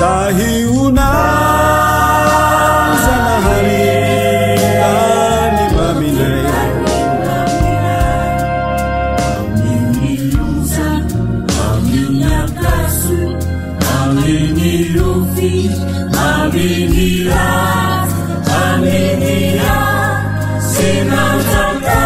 Tahiuna Zanahari Tani Maminaya Aminiluza Aminakasu Aminilufi Aminira Aminia Sinataka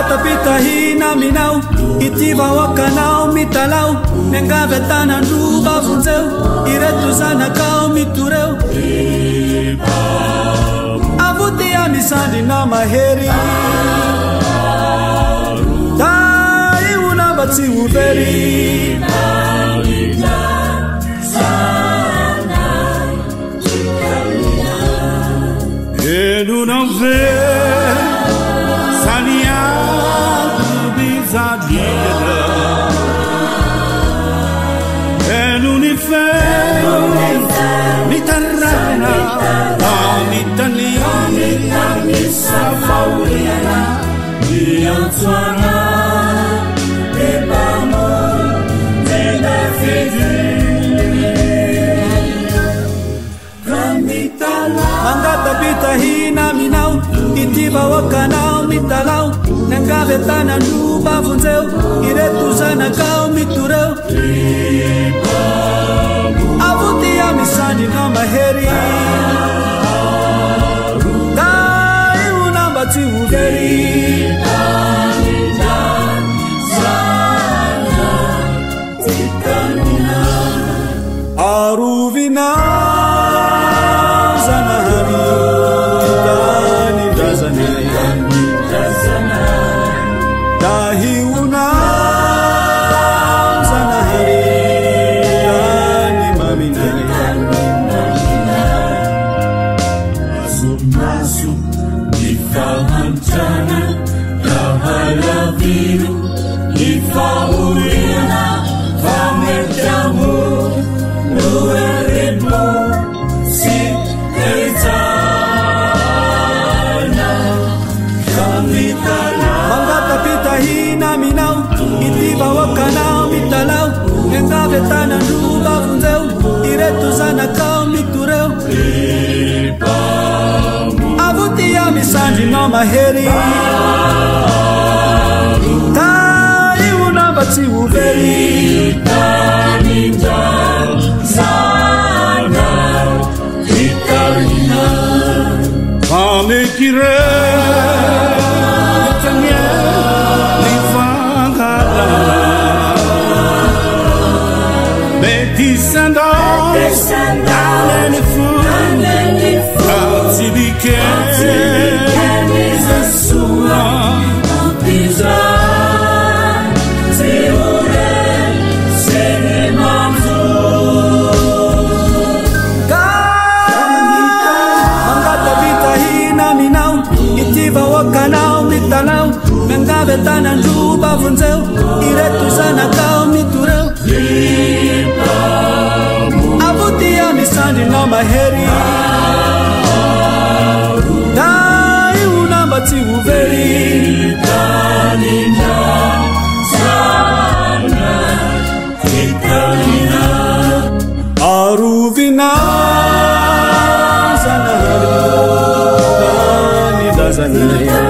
Tapitahina minau itiva wakanao mitalau nengavetana nduba vunzeu iretu sana kao mitureu avutia misandi na maheri dai una batsi uveri enu não vê en unifem mitarrana amitani safauriana diantuana ebamo nedafidi mangata bitahina minau itiba wakanao mitalau nengavetana nduba vunzeu iretuzana kao mitureu avutia misani na maheri dai una batsi uveri aruvina zanahari dani dazanaya Tahiuna Zanahari Tani Maminaya Masuk Nifahancana Yahalaviru Nifauriana Famerjamu Nueremo Si Keitana Kamitala Pitahina minau itiba wakanao mitalau nengavetana nduba vunzeu iretuzana kao mitureu avutia misandi no maheri tai una batsi uveri taninja sana itarina Pamekire down any food, until he can is a sua, pizza, Seore, Senemanzo. Mangata bitahina minau, itiva wakanao mitalau, mengavetana nduba vunzeu, iretuzana kao mitureu. Avutia misandi na maheri dai una batsi uveri Taninja sana itarina aruvina zanahari dani dazanaya